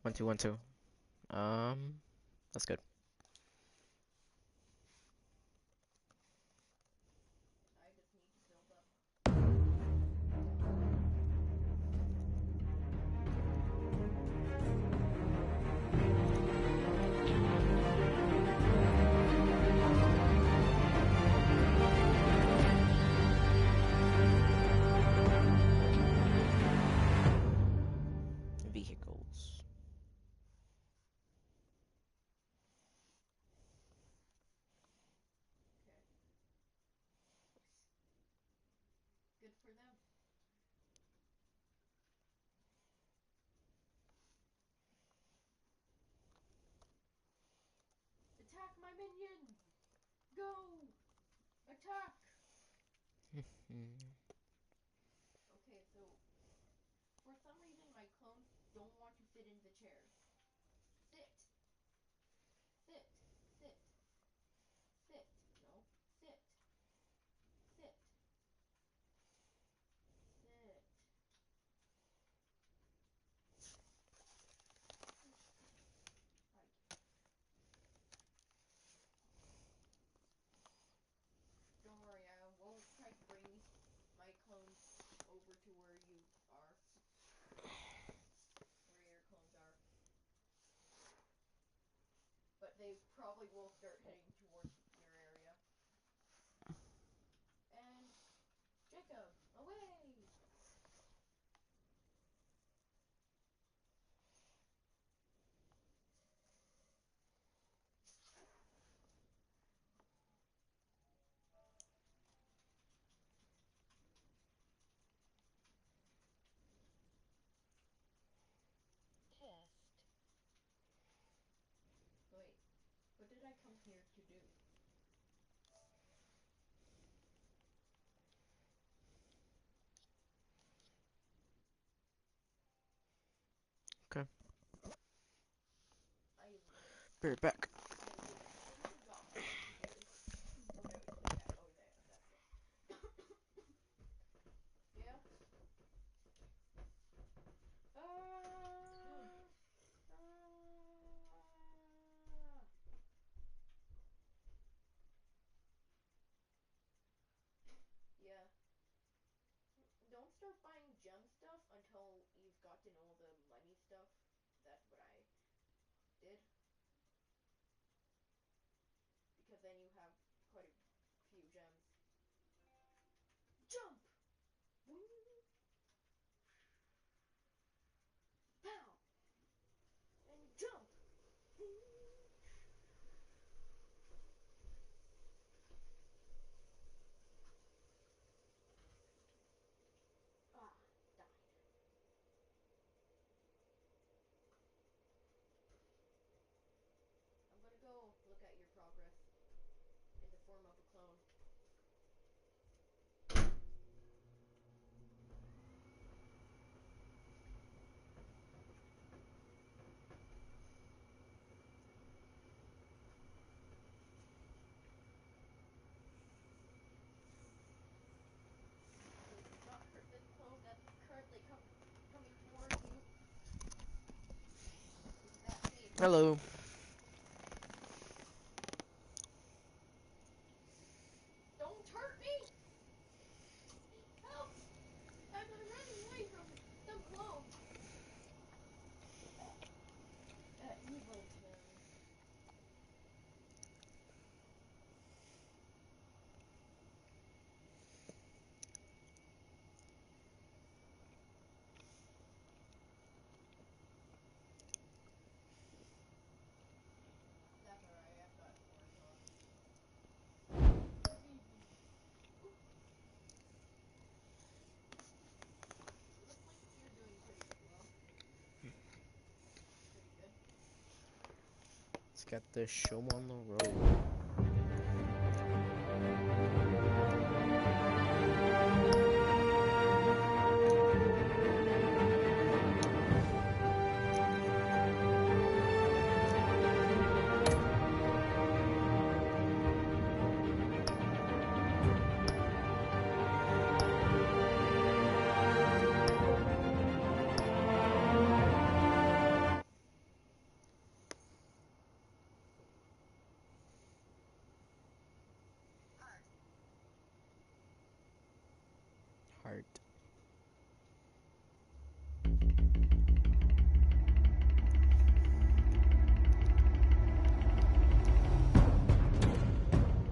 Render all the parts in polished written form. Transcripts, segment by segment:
1 2 1 2. That's good. I just need to build up. Vehicles. Okay. Good for them. Attack my minions! Go! Attack! Okay, so for some reason my clones don't want to sit in the chairs. Sit! Sit! Sit! Sit! No. Sit! Sit! Sit! Don't worry, I won't try to bring my clones over to where you are. Where your clones are. But they probably will start heading towards your area. And Jacob, away! Test. Wait, what did I come here to do? Okay. I Be right back. literally forgot what to do. Oh no, it's the cat. Oh there, that's it. Yeah? Yeah. Don't start buying gem stuff until you've gotten all the money stuff. That's what I did. Because then you have quite a few gems. Jump! Wing! Pow! And jump! Ah, died. I'm gonna go look at your progress in the form of a clone. Please do not hurt this clone that's currently coming towards you. That's me. Hello. Don't hurt me! Help! I'm running away from some clones. Evil clones. That's alright, I've got more sauce. Looks like you're doing pretty well. Pretty good. Let's get this show on the road. heart.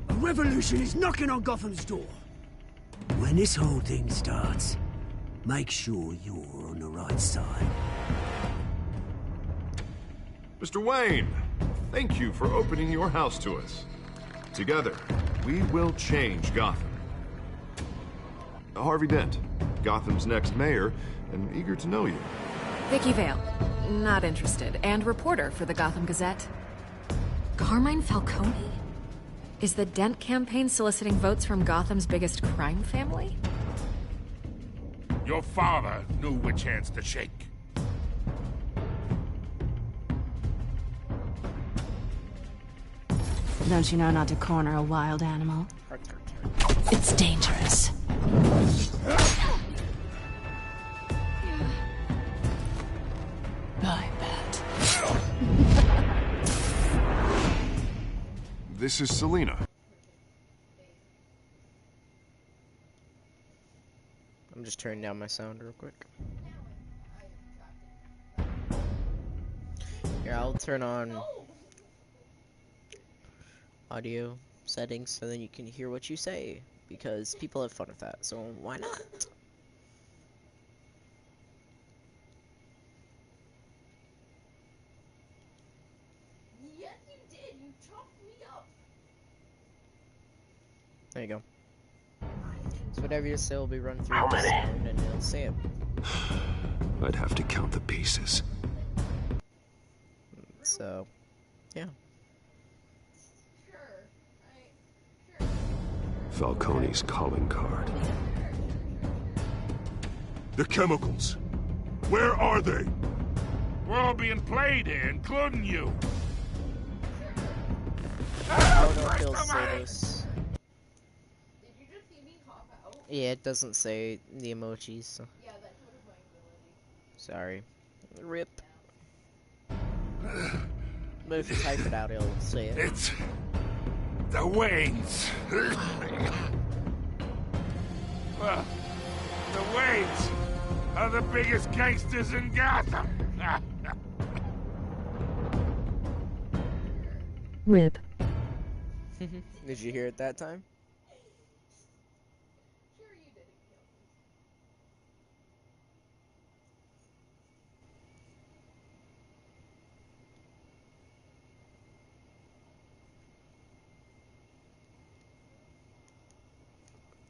A revolution is knocking on Gotham's door. When this whole thing starts, make sure you're on the right side. Mr. Wayne, thank you for opening your house to us. Together, we will change Gotham. Harvey Dent, Gotham's next mayor, and eager to know you. Vicky Vale, not interested, and reporter for the Gotham Gazette. Carmine Falcone? Is the Dent campaign soliciting votes from Gotham's biggest crime family? Your father knew which hands to shake. Don't you know not to corner a wild animal? It's dangerous. I bet. This is Selina. I'm just turning down my sound real quick. Here, I'll turn on audio settings so then you can hear what you say, because people have fun with that, so why not? Yes, you did. You chopped me up. There you go. So whatever you say will be run through How the many? sound and it'll say it. I'd have to count the pieces. So, yeah. Sure. Falcone's calling card. The chemicals. Where are they? We're all being played here, including you. I don't know if he'll say this. Did you just see me hop out? Yeah, it doesn't say the emojis, so Yeah, that's sort of my ability. sorry. Rip. But if you type it out, it'll say it. It's the Waynes. Well, the Waynes are the biggest gangsters in Gotham. Rip. Did you hear it that time? Sure, you didn't kill me.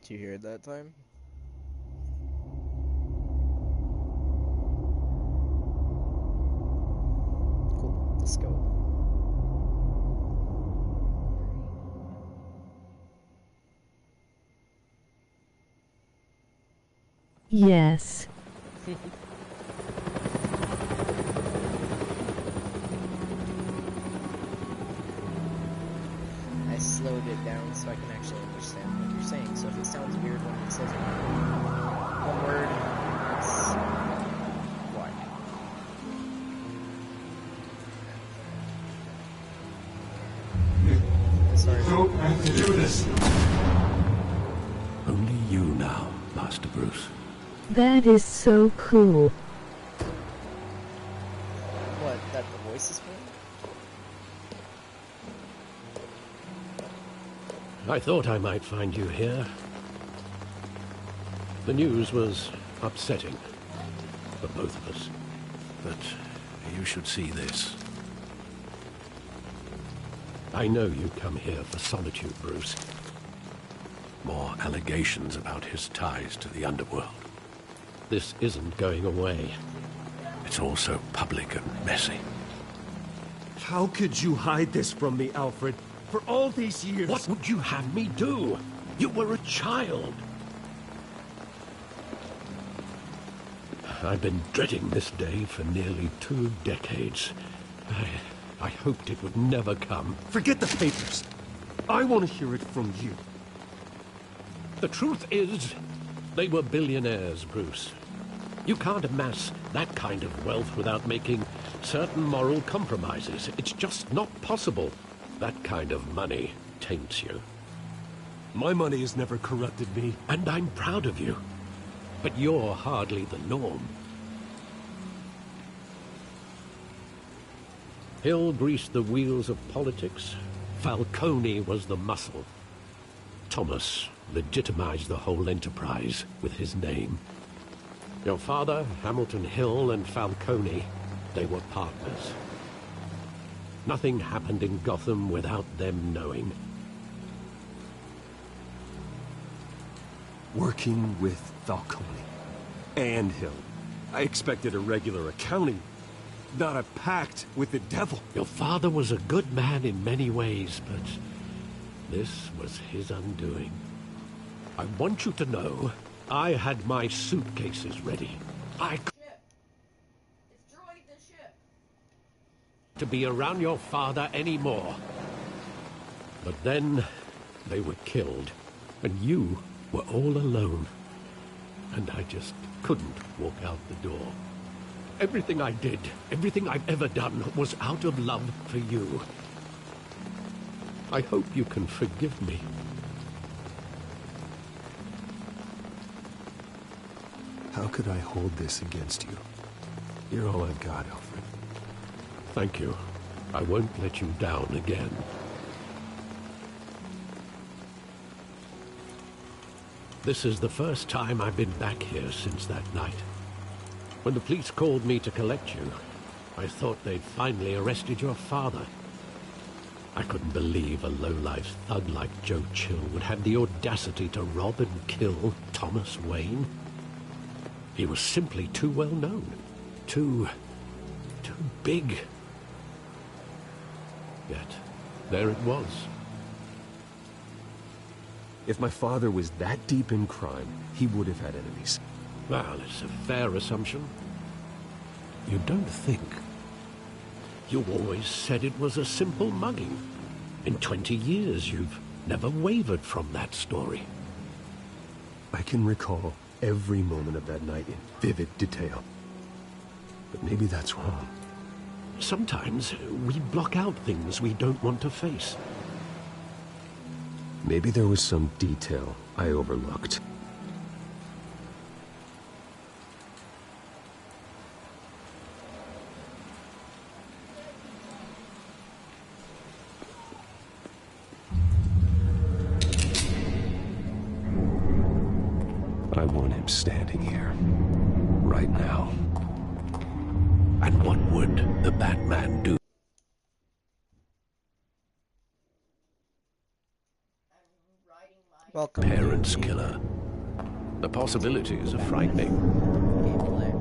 Did you hear it that time? Cool, let's go. Yes. I slowed it down so I can actually understand what you're saying. So if it sounds weird when it says one word, it's why. Sorry. Only you now, Master Bruce. That is so cool. What, that the voice is playing? I thought I might find you here. The news was upsetting for both of us. But you should see this. I know you come here for solitude, Bruce. More allegations about his ties to the underworld. This isn't going away. It's all so public and messy. How could you hide this from me, Alfred? For all these years... What would you have me do? You were a child. I've been dreading this day for nearly 2 decades. I hoped it would never come. Forget the papers. I want to hear it from you. The truth is, they were billionaires, Bruce. You can't amass that kind of wealth without making certain moral compromises. It's just not possible. That kind of money taints you. My money has never corrupted me. And I'm proud of you. but you're hardly the norm. Hill greased the wheels of politics. Falcone was the muscle. Thomas legitimized the whole enterprise with his name. Your father, Hamilton Hill, and Falcone, they were partners. Nothing happened in Gotham without them knowing. Working with Falcone and Hill. I expected a regular accounting, not a pact with the devil. Your father was a good man in many ways, but this was his undoing. I want you to know, I had my suitcases ready. Ship. Destroy the ship. To be around your father anymore. But then they were killed, and you were all alone. And I just couldn't walk out the door. Everything I did, everything I've ever done, was out of love for you. I hope you can forgive me. How could I hold this against you? You're all I've got, Alfred. Thank you. I won't let you down again. This is the first time I've been back here since that night. When the police called me to collect you, I thought they'd finally arrested your father. I couldn't believe a low-life thug like Joe Chill would have the audacity to rob and kill Thomas Wayne. He was simply too well known. Too big. Yet, there it was. If my father was that deep in crime, he would have had enemies. Well, it's a fair assumption. You don't think. You always said it was a simple mugging. In 20 years, you've never wavered from that story. I can recall every moment of that night in vivid detail. But maybe that's wrong. Sometimes we block out things we don't want to face. Maybe there was some detail I overlooked. I want him standing here, right now. And what would the Batman do? Welcome. Parents killer. The possibilities are frightening. Gameplay.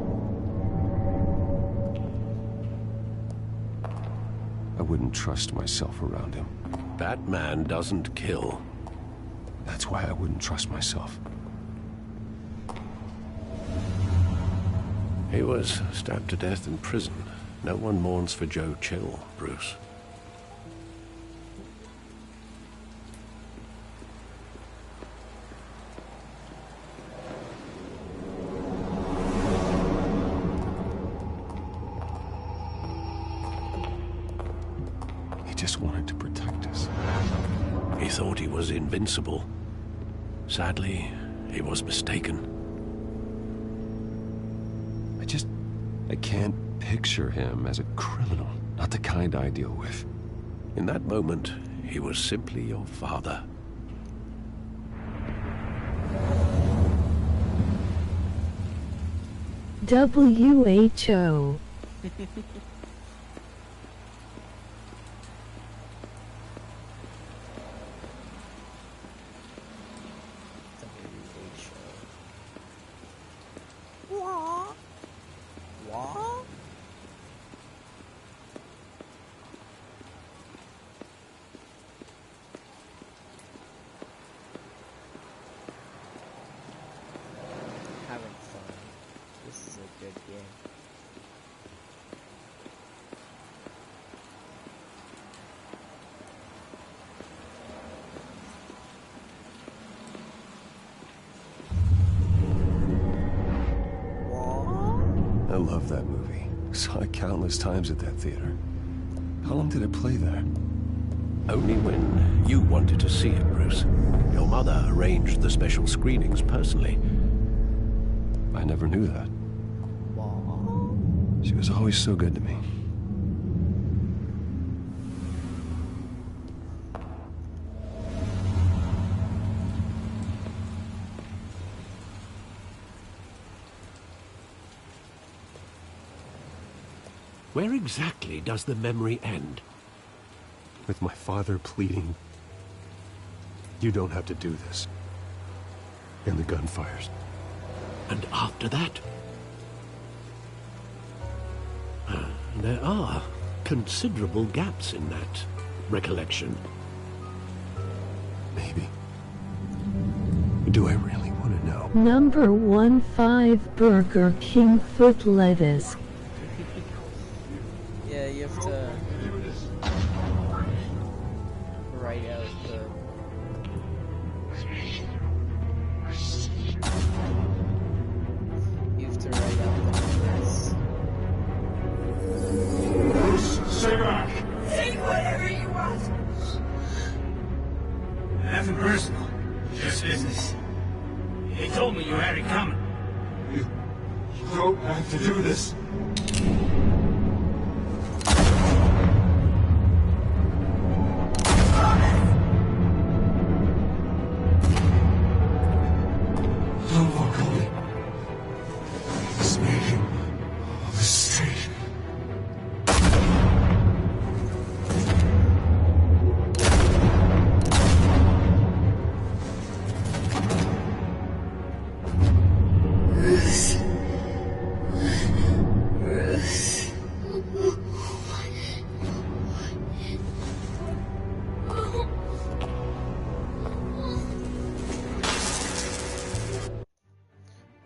I wouldn't trust myself around him. Batman doesn't kill. That's why I wouldn't trust myself. He was stabbed to death in prison. No one mourns for Joe Chill, Bruce. He just wanted to protect us. He thought he was invincible. Sadly, he was mistaken. I can't picture him as a criminal, not the kind I deal with. In that moment, he was simply your father. WHO. Having fun. This is a good game. I love that movie. Saw it countless times at that theater. How long did it play there? Only when you wanted to see it, Bruce. Your mother arranged the special screenings personally. I never knew that. Wow. She was always so good to me. Where exactly does the memory end? With my father pleading, "You don't have to do this." And the gunfires. And after that? There are considerable gaps in that recollection. Maybe. Do I really want to know? Number 15 Burger King foot lettuce. Yeah, you have to write out the... You have to write out the numbers. Stay back! Take whatever you want. Nothing personal, just business. He told me you had it coming. You don't have to do this. Don't walk away. It's making a mistake.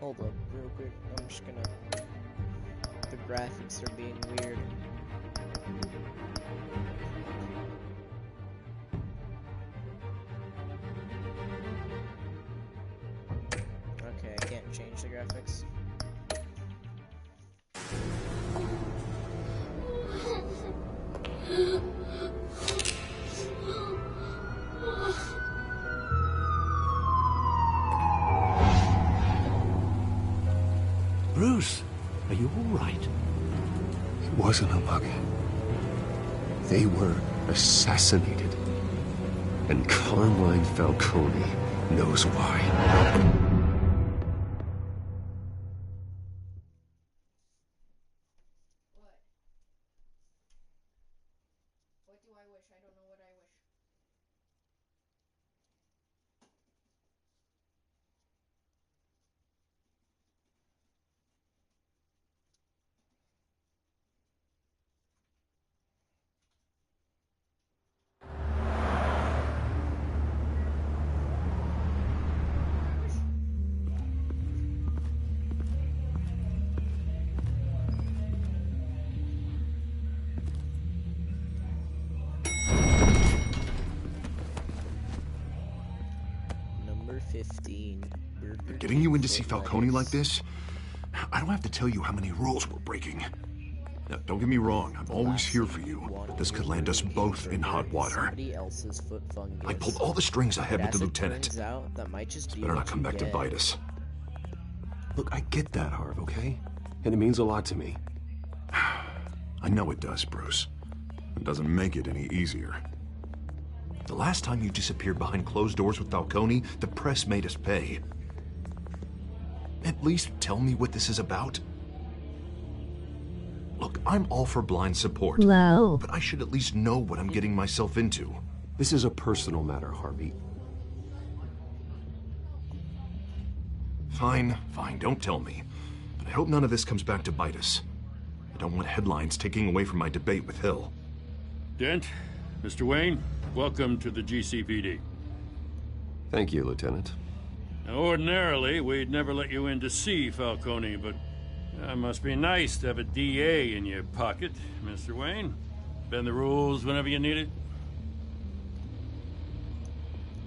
Hold up, real quick. I'm just gonna... The graphics are being weird. Okay, I can't change the graphics. Bruce, are you all right? It wasn't a mug. They were assassinated. And Carmine Falcone knows why. What? What do I wish? I don't know what I wish. Number 15. Burger Getting you in to King see foot Falcone like lettuce. this? I don't have to tell you how many rules we're breaking. Now, don't get me wrong, I'm always here for you, but this could land us both in hot water. Somebody else's foot fungus. I pulled all the strings I had But with the as it lieutenant. turns out, that might just be Better what not come you back to get. bite us. Look, I get that, Harv, okay? And it means a lot to me. I know it does, Bruce. It doesn't make it any easier. The last time you disappeared behind closed doors with Falcone, the press made us pay. At least tell me what this is about. Look, I'm all for blind support, Low. but I should at least know what I'm getting myself into. This is a personal matter, Harvey. Fine, don't tell me. But I hope none of this comes back to bite us. I don't want headlines taking away from my debate with Hill. Dent, Mr. Wayne, welcome to the GCPD. Thank you, Lieutenant. Now, ordinarily, we'd never let you in to see Falcone, but it must be nice to have a DA in your pocket, Mr. Wayne. Bend the rules whenever you need it.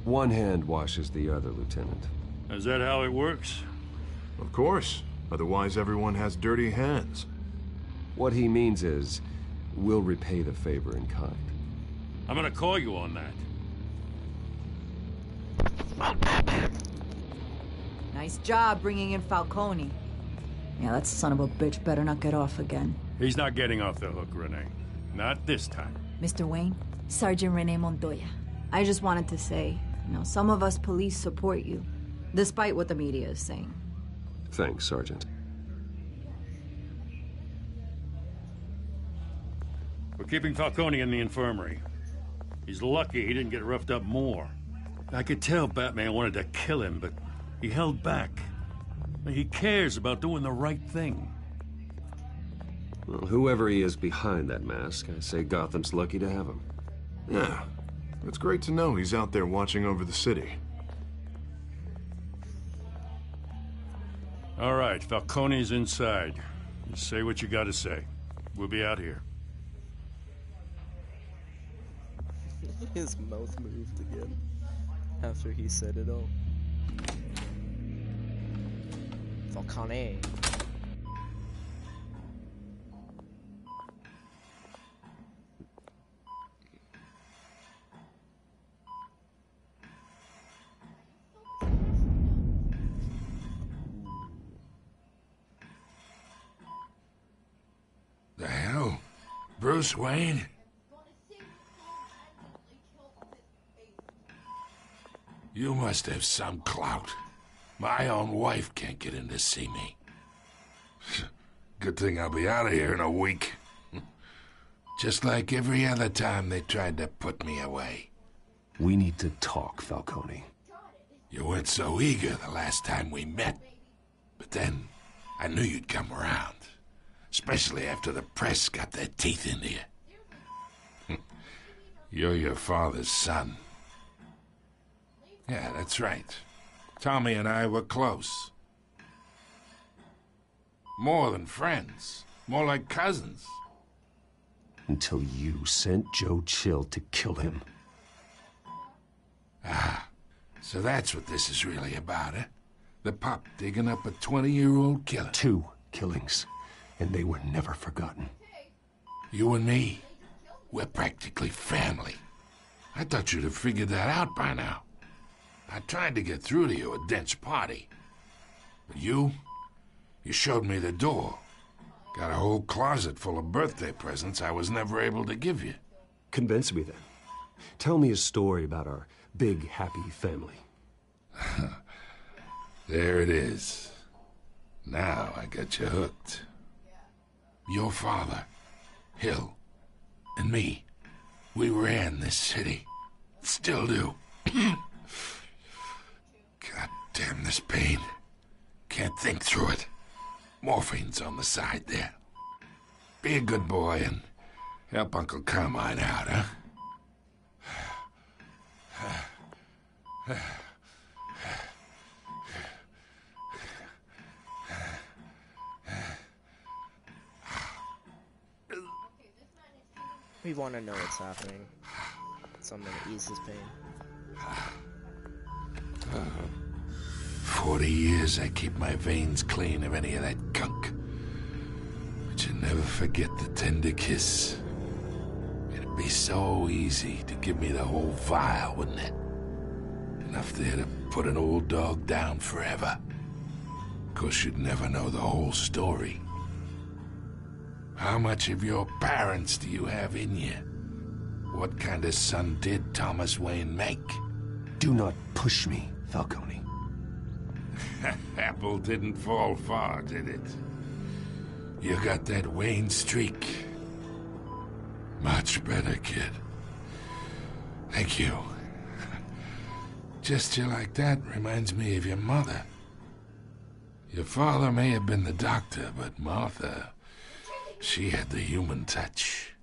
One hand washes the other, Lieutenant. Is that how it works? Of course. Otherwise, everyone has dirty hands. What he means is, we'll repay the favor in kind. I'm gonna call you on that. Nice job bringing in Falcone. Yeah, that son of a bitch better not get off again. He's not getting off the hook, Renee. Not this time. Mr. Wayne, Sergeant Renee Montoya. I just wanted to say, some of us police support you, despite what the media is saying. Thanks, Sergeant. We're keeping Falcone in the infirmary. He's lucky he didn't get roughed up more. I could tell Batman wanted to kill him, but he held back. He cares about doing the right thing. Well, whoever he is behind that mask, I say Gotham's lucky to have him. Yeah, it's great to know he's out there watching over the city. All right, Falcone's inside. You say what you gotta say. We'll be out here. His mouth moved again after he said it all. Falcone. The hell? Bruce Wayne? You must have some clout. My own wife can't get in to see me. Good thing I'll be out of here in a week. Just like every other time they tried to put me away. We need to talk, Falcone. You weren't so eager the last time we met. But then, I knew you'd come around. Especially after the press got their teeth into you. You're your father's son. Yeah, that's right. Tommy and I were close. More than friends. More like cousins. Until you sent Joe Chill to kill him. Ah, so that's what this is really about, eh? The pup digging up a 20-year-old killer. 2 killings, and they were never forgotten. You and me, we're practically family. I thought you'd have figured that out by now. I tried to get through to you at Dent's party. But you showed me the door. Got a whole closet full of birthday presents I was never able to give you. Convince me then. Tell me a story about our big, happy family. There it is. Now I got you hooked. Your father, Hill, and me, we ran this city. Still do. God damn this pain. Can't think through it. Morphine's on the side there. Be a good boy and help Uncle Carmine out, huh? We want to know what's happening. Something to ease his pain. 40 years I keep my veins clean of any of that gunk. But you never forget the tender kiss. It'd be so easy to give me the whole vial, wouldn't it? Enough there to put an old dog down forever. Of course, you'd never know the whole story. How much of your parents do you have in you? What kind of son did Thomas Wayne make? Do not push me, Falcone. Apple didn't fall far, did it? You got that Wayne streak. Much better, kid. Thank you. Gesture like that reminds me of your mother. Your father may have been the doctor, but Martha, she had the human touch.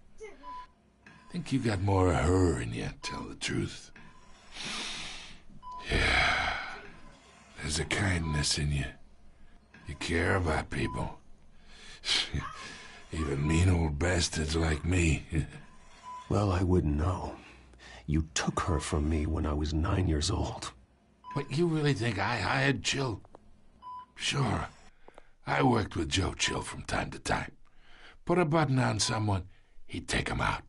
Think you got more of her in you, tell the truth. Yeah. There's a kindness in you. You care about people. Even mean old bastards like me. Well, I wouldn't know. You took her from me when I was 9 years old. What, you really think I hired Chill? Sure. I worked with Joe Chill from time to time. Put a button on someone, he'd take him out.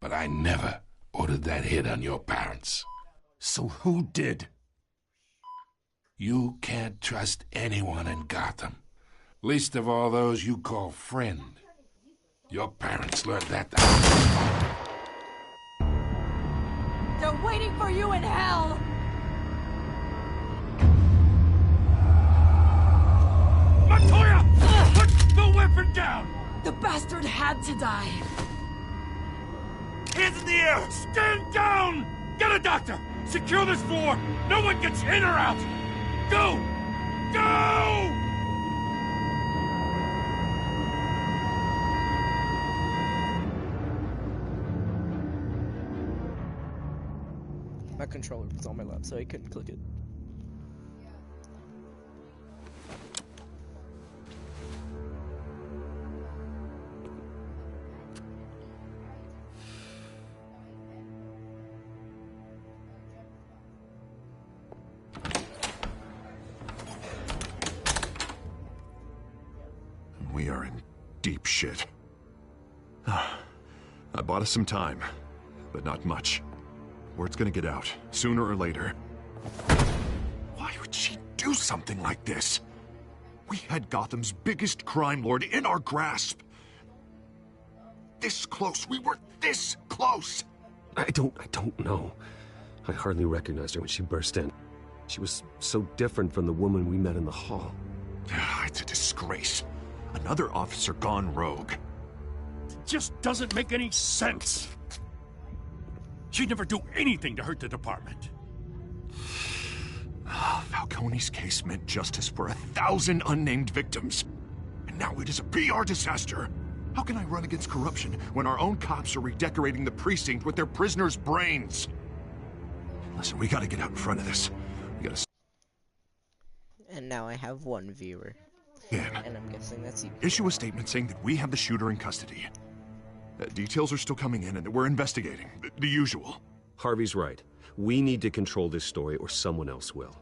But I never ordered that hit on your parents. So who did? You can't trust anyone in Gotham. Least of all those you call friend. Your parents learned that. They're waiting for you in hell! Montoya! Put the weapon down! The bastard had to die. Hands in the air! Stand down! Get a doctor! Secure this floor! No one gets in or out! Go! Go! My controller was on my lap, so I couldn't click it. We are in deep shit. I bought us some time, but not much. Word's gonna get out, sooner or later. Why would she do something like this? We had Gotham's biggest crime lord in our grasp. This close. We were this close. I don't know. I hardly recognized her when she burst in. She was so different from the woman we met in the hall. It's a disgrace. Another officer gone rogue. It just doesn't make any sense. She'd never do anything to hurt the department. Falcone's case meant justice for 1,000 unnamed victims. And now it is a PR disaster. How can I run against corruption when our own cops are redecorating the precinct with their prisoners' brains? Listen, we gotta get out in front of this. We gotta... And now I have one viewer. Yeah. And I'm guessing that's you. Issue a statement saying that we have the shooter in custody. Details are still coming in and that we're investigating. The usual. Harvey's right. We need to control this story or someone else will.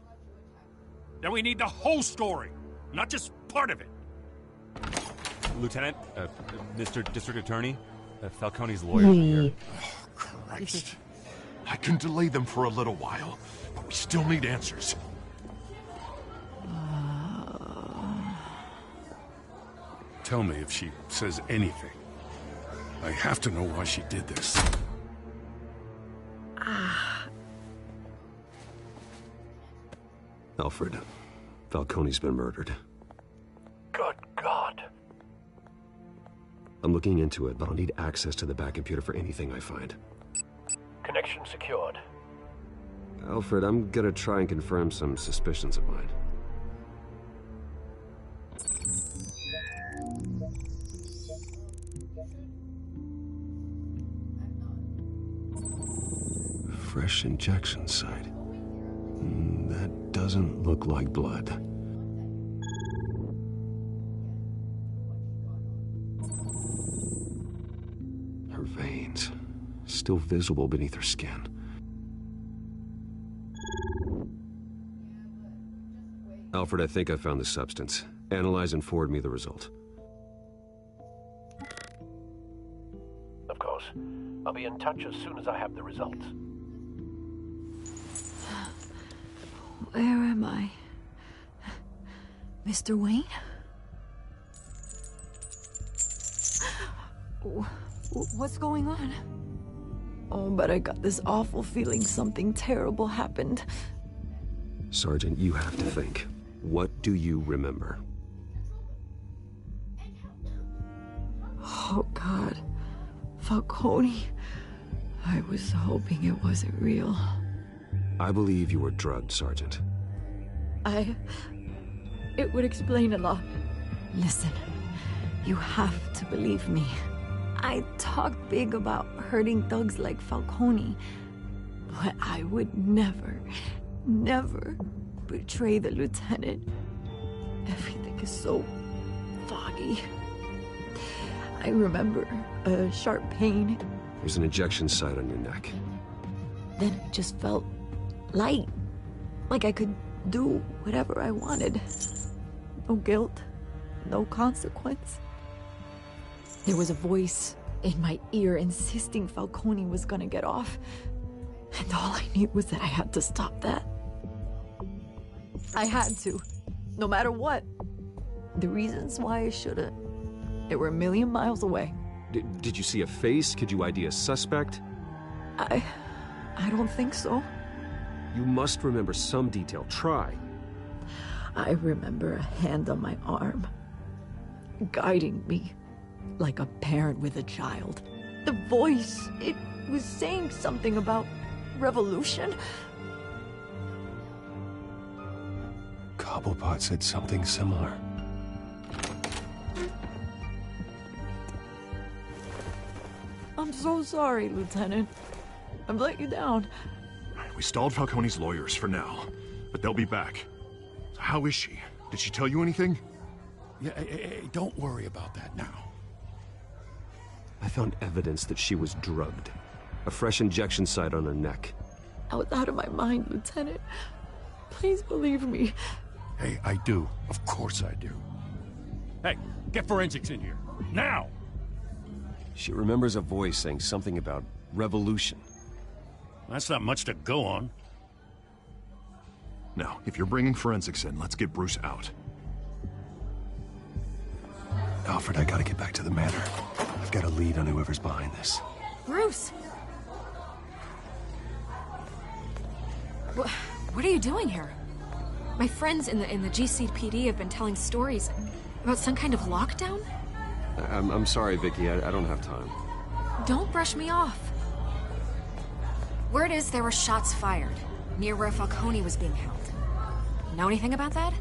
Then we need the whole story, not just part of it. Lieutenant, Mr. District Attorney, Falcone's lawyer here. Oh, Christ. I can delay them for a little while, but we still need answers. Tell me if she says anything. I have to know why she did this. Alfred, Falcone's been murdered. Good God. I'm looking into it, but I'll need access to the back computer for anything I find. Connection secured. Alfred, I'm gonna try and confirm some suspicions of mine. Fresh injection site. That doesn't look like blood. Her veins, still visible beneath her skin. Alfred, I think I found the substance. Analyze and forward me the result. Of course. I'll be in touch as soon as I have the results. Where am I? Mr. Wayne? What's going on? Oh, but I got this awful feeling something terrible happened. Sergeant, you have to think. What do you remember? Oh, God. Falcone. I was hoping it wasn't real. I believe you were drugged, Sergeant. It would explain a lot. Listen, you have to believe me. I talk big about hurting thugs like Falcone, but I would never betray the lieutenant. Everything is so foggy. I remember a sharp pain. There's an injection site on your neck. Then it just felt light, like I could do whatever I wanted. No guilt, no consequence. There was a voice in my ear insisting Falcone was gonna get off, and all I knew was that I had to stop that. I had to, no matter what. The reasons why I should've, they were a million miles away. Did you see a face? Could you ID a suspect? I don't think so. You must remember some detail. Try. I remember a hand on my arm, guiding me like a parent with a child. The voice, it was saying something about revolution. Cobblepot said something similar. I'm so sorry, Lieutenant. I've let you down. We stalled Falcone's lawyers for now, but they'll be back. So how is she? Did she tell you anything? Yeah, hey, don't worry about that now. I found evidence that she was drugged. A fresh injection site on her neck. I was out of my mind, Lieutenant. Please believe me. Hey, I do. Of course I do. Hey, get forensics in here. Now! She remembers a voice saying something about revolution. That's not much to go on. Now, if you're bringing forensics in, let's get Bruce out. Alfred, I gotta get back to the manor. I've got a lead on whoever's behind this. Bruce! What are you doing here? My friends in the GCPD have been telling stories about some kind of lockdown? I'm sorry, Vicky. I don't have time. Don't brush me off. Word is there were shots fired near where Falcone was being held. Know anything about that?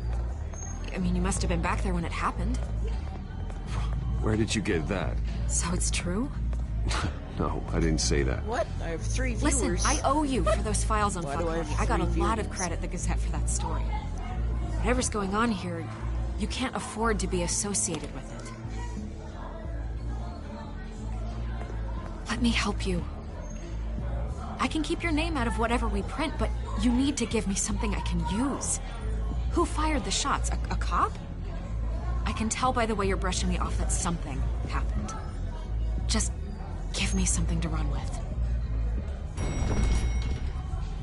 I mean, you must have been back there when it happened. Where did you get that? So it's true? No, I didn't say that. What? I have 3 viewers. Listen, I owe you for those files on Why do I Falcone. have I got a 3 lot of viewers? credit at the Gazette for that story. Whatever's going on here, you can't afford to be associated with it. Let me help you. I can keep your name out of whatever we print, but you need to give me something I can use. Who fired the shots? A cop? I can tell by the way you're brushing me off that something happened. Just give me something to run with.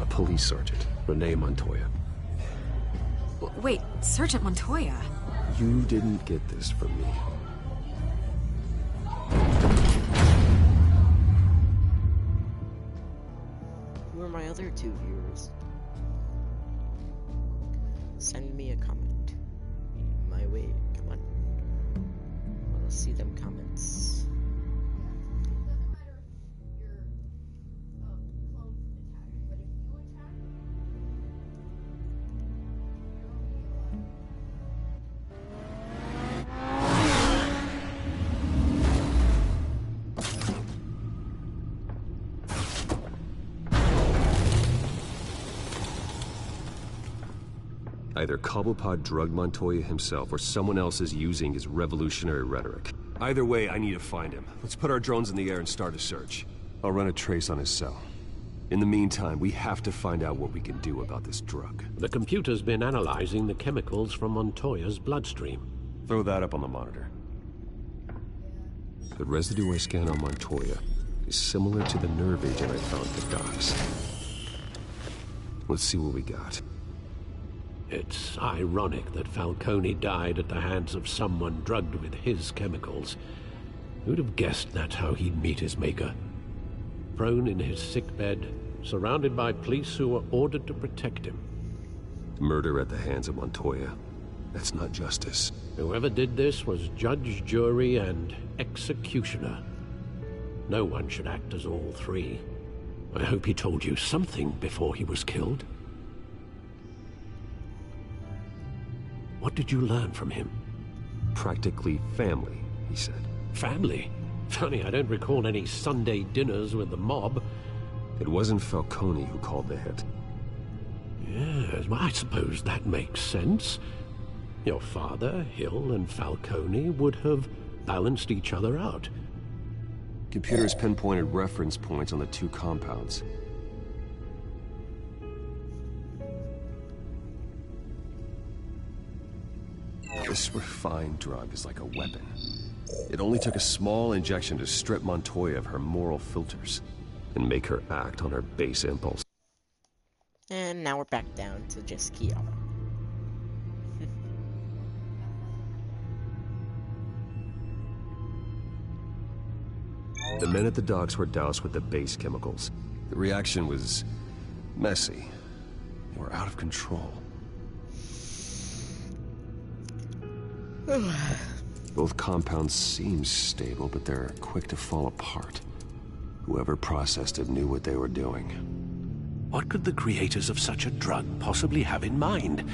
A police sergeant, Renee Montoya. Wait, Sergeant Montoya? You didn't get this from me. Who are my other 2 viewers? Send me a comment. My way, come on. I want to see them comments. Either Cobblepot drugged Montoya himself, or someone else is using his revolutionary rhetoric. Either way, I need to find him. Let's put our drones in the air and start a search. I'll run a trace on his cell. In the meantime, we have to find out what we can do about this drug. The computer's been analyzing the chemicals from Montoya's bloodstream. Throw that up on the monitor. The residue I scan on Montoya is similar to the nerve agent I found at the docks. Let's see what we got. It's ironic that Falcone died at the hands of someone drugged with his chemicals. Who'd have guessed that's how he'd meet his maker? Prone in his sickbed, surrounded by police who were ordered to protect him. Murder at the hands of Montoya. That's not justice. Whoever did this was judge, jury, and executioner. No one should act as all 3. I hope he told you something before he was killed. What did you learn from him? Practically family, he said. Family? Funny, I don't recall any Sunday dinners with the mob. It wasn't Falcone who called the hit. Yes, well, I suppose that makes sense. Your father, Hill, and Falcone would have balanced each other out. Computers pinpointed reference points on the 2 compounds. This refined drug is like a weapon. It only took a small injection to strip Montoya of her moral filters and make her act on her base impulse. And now we're back down to just Kiara. The men at the docks were doused with the base chemicals. The reaction was messy. They were out of control. Both compounds seem stable, but they're quick to fall apart. Whoever processed it knew what they were doing. What could the creators of such a drug possibly have in mind?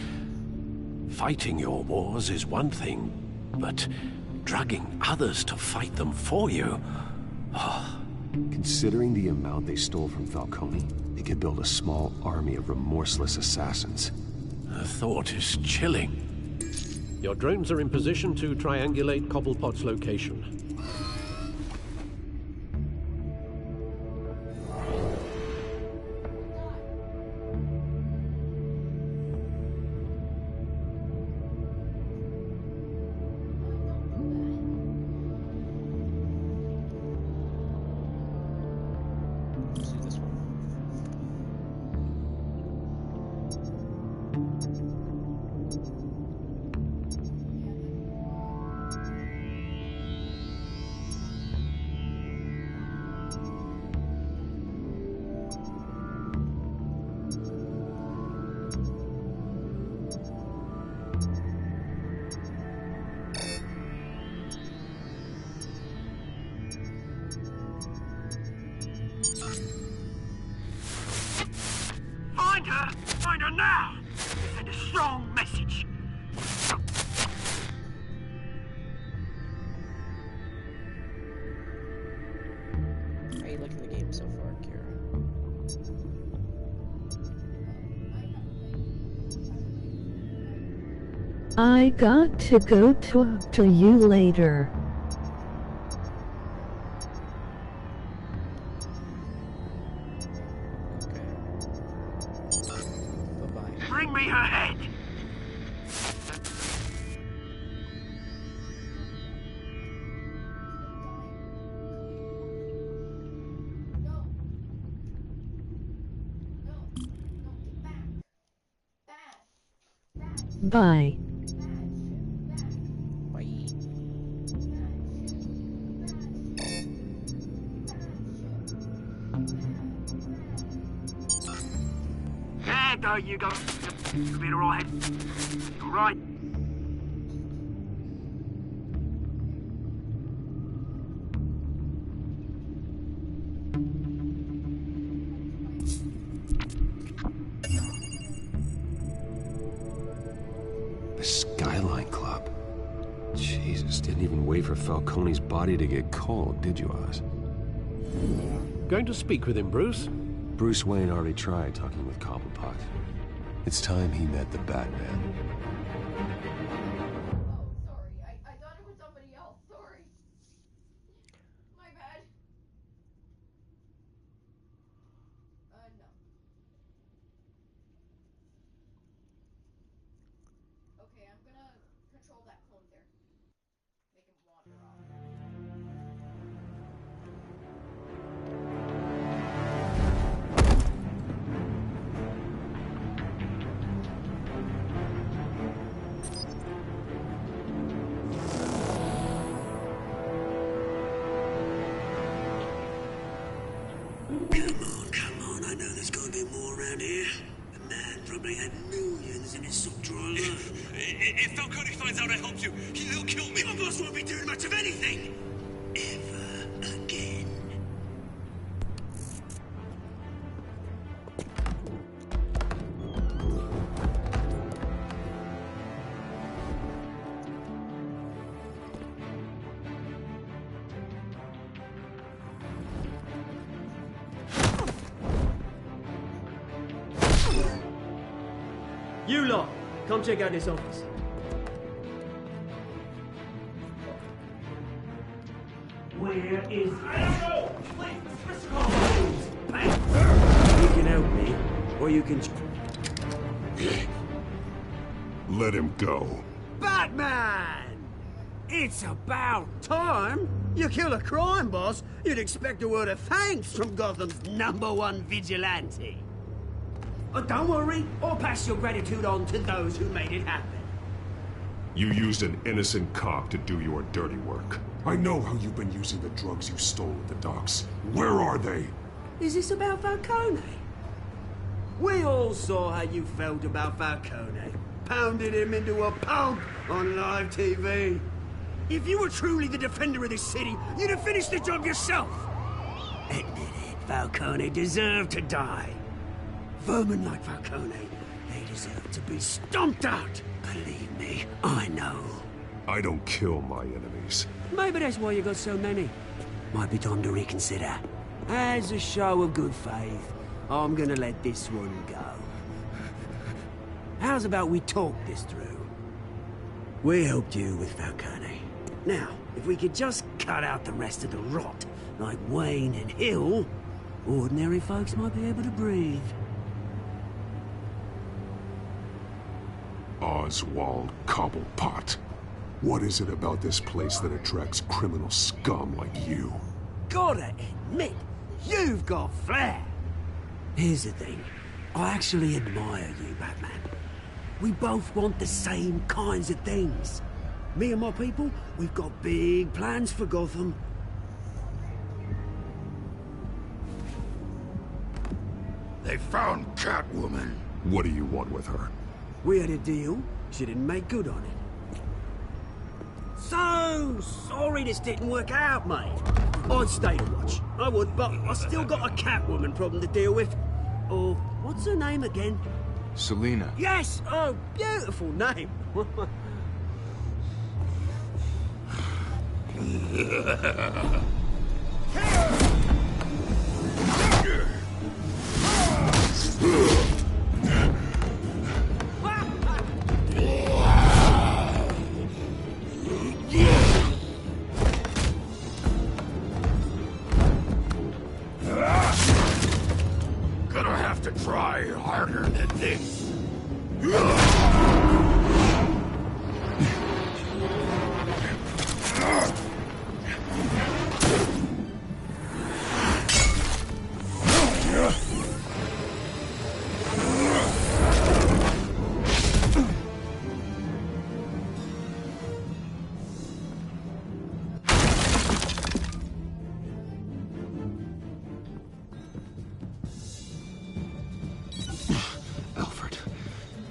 Fighting your wars is one thing, but drugging others to fight them for you? Oh. Considering the amount they stole from Falcone, they could build a small army of remorseless assassins. The thought is chilling. Your drones are in position to triangulate Cobblepot's location. Find her now! Send a strong message. How are you liking the game so far, Kira? I got to go talk to you later. Bring me her head! Bye. There you go. You'll be alright. You're right. The Skyline Club. Jesus, didn't even wait for Falcone's body to get cold, did you, Oz? Going to speak with him, Bruce? Bruce Wayne already tried talking with Cobblepot. It's time he met the Batman. I thought it was somebody else. Sorry. My bad. No. Okay, I'm gonna control that clone there. Make him wander off. Come on, I know there's gotta be more around here. The man probably had millions in his sock drawer alone. If Falcone finds out I helped you, he'll kill me. Your boss won't be doing much of anything. Ever again. You lot, come check out this office. Where is... I don't know! Please, you can help me, or you can... Let him go. Batman! It's about time. You kill a crime boss, you'd expect a word of thanks from Gotham's #1 vigilante. Oh, don't worry, I'll pass your gratitude on to those who made it happen. You used an innocent cop to do your dirty work. I know how you've been using the drugs you stole at the docks. Where are they? Is this about Falcone? We all saw how you felt about Falcone. Pounded him into a pulp on live TV. If you were truly the defender of this city, you'd have finished the job yourself. Admit it, Falcone deserved to die. Vermin like Falcone, they deserve to be stomped out. Believe me, I know. I don't kill my enemies. Maybe that's why you got so many. Might be time to reconsider. As a show of good faith, I'm gonna let this one go. How's about we talk this through? We helped you with Falcone. Now, if we could just cut out the rest of the rot, like Wayne and Hill, ordinary folks might be able to breathe. Oswald Cobblepot. What is it about this place that attracts criminal scum like you? Gotta admit, you've got flair. Here's the thing. I actually admire you, Batman. We both want the same kinds of things. Me and my people, we've got big plans for Gotham. They found Catwoman. What do you want with her? We had a deal. She didn't make good on it. So sorry this didn't work out, mate. I'd stay to watch. I would, but I still got a Catwoman problem to deal with. Or, what's her name again? Selina. Yes! Oh, beautiful name. Gonna have to try harder than this.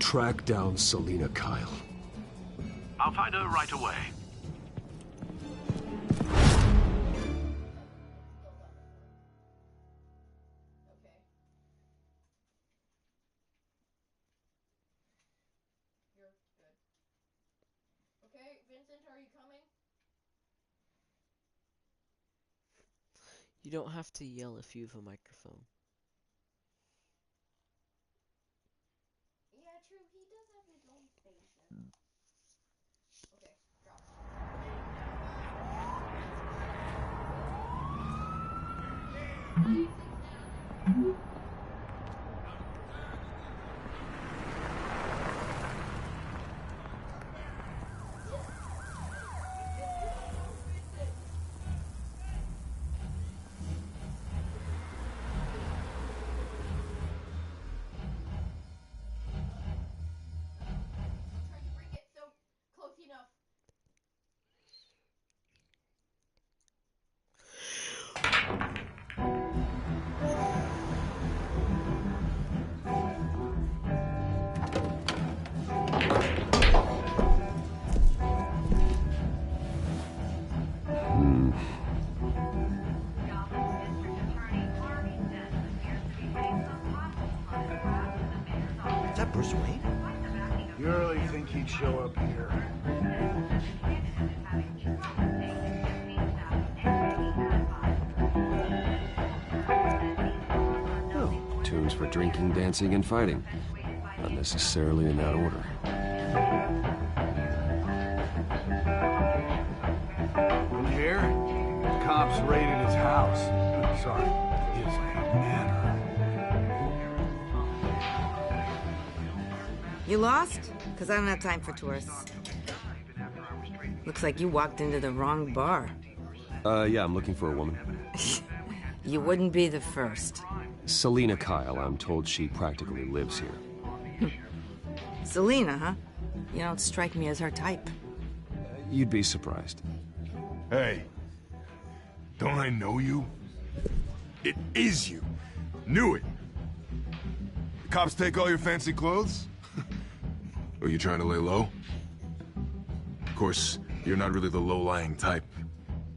Track down Selina Kyle. I'll find her right away. Okay, Vincent, are you coming? You don't have to yell if you have a microphone. Yeah, true. He does have his own station. Okay, drop. Is that Bruce Wayne? You really think he'd show up here? Oh, tunes for drinking, dancing, and fighting. Not necessarily in that order. In here, the cops raided his house. Sorry, his manor. You lost? Because I don't have time for tourists. Looks like you walked into the wrong bar. Yeah, I'm looking for a woman. You wouldn't be the first. Selina Kyle, I'm told she practically lives here. Selina, huh? You don't strike me as her type. You'd be surprised. Hey, don't I know you? It is you. Knew it. The cops take all your fancy clothes? Are you trying to lay low? Of course, you're not really the low-lying type.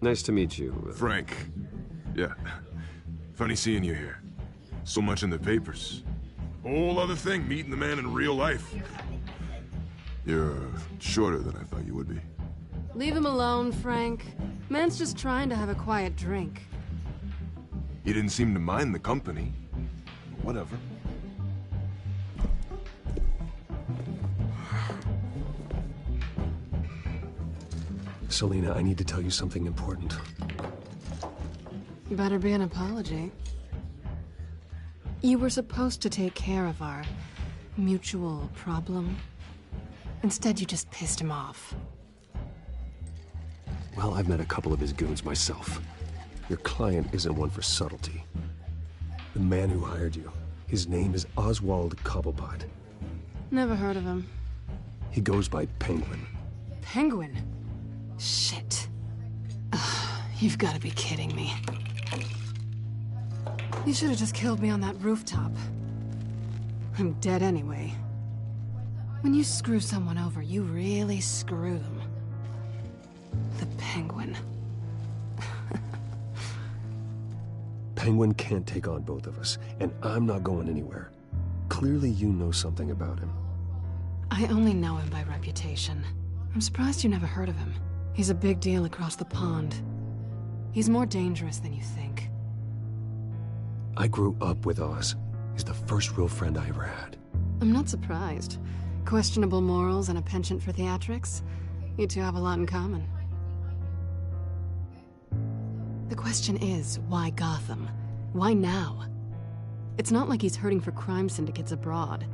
Nice to meet you. Frank. Yeah. Funny seeing you here. So much in the papers. Whole other thing, meeting the man in real life. You're shorter than I thought you would be. Leave him alone, Frank. Man's just trying to have a quiet drink. He didn't seem to mind the company. Whatever. Selina, I need to tell you something important. Better be an apology. You were supposed to take care of our mutual problem. Instead, you just pissed him off. Well, I've met a couple of his goons myself. Your client isn't one for subtlety. The man who hired you, his name is Oswald Cobblepot. Never heard of him. He goes by Penguin. Penguin? Shit. Ugh, you've got to be kidding me. You should have just killed me on that rooftop. I'm dead anyway. When you screw someone over, you really screw them. The Penguin. Penguin can't take on both of us, and I'm not going anywhere. Clearly you know something about him. I only know him by reputation. I'm surprised you never heard of him. He's a big deal across the pond. He's more dangerous than you think. I grew up with Oz. He's the first real friend I ever had. I'm not surprised. Questionable morals and a penchant for theatrics. You two have a lot in common. The question is, why Gotham? Why now? It's not like he's hurting for crime syndicates abroad.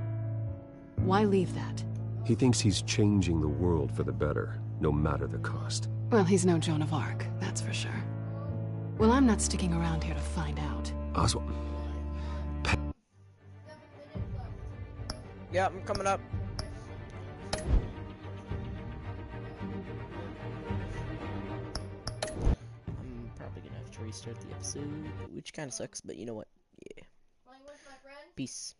Why leave that? He thinks he's changing the world for the better, no matter the cost. Well, he's no Joan of Arc, that's for sure. Well, I'm not sticking around here to find out. Oswald... Yeah, I'm coming up. I'm probably gonna have to restart the episode, which kind of sucks, but you know what? Yeah. Peace.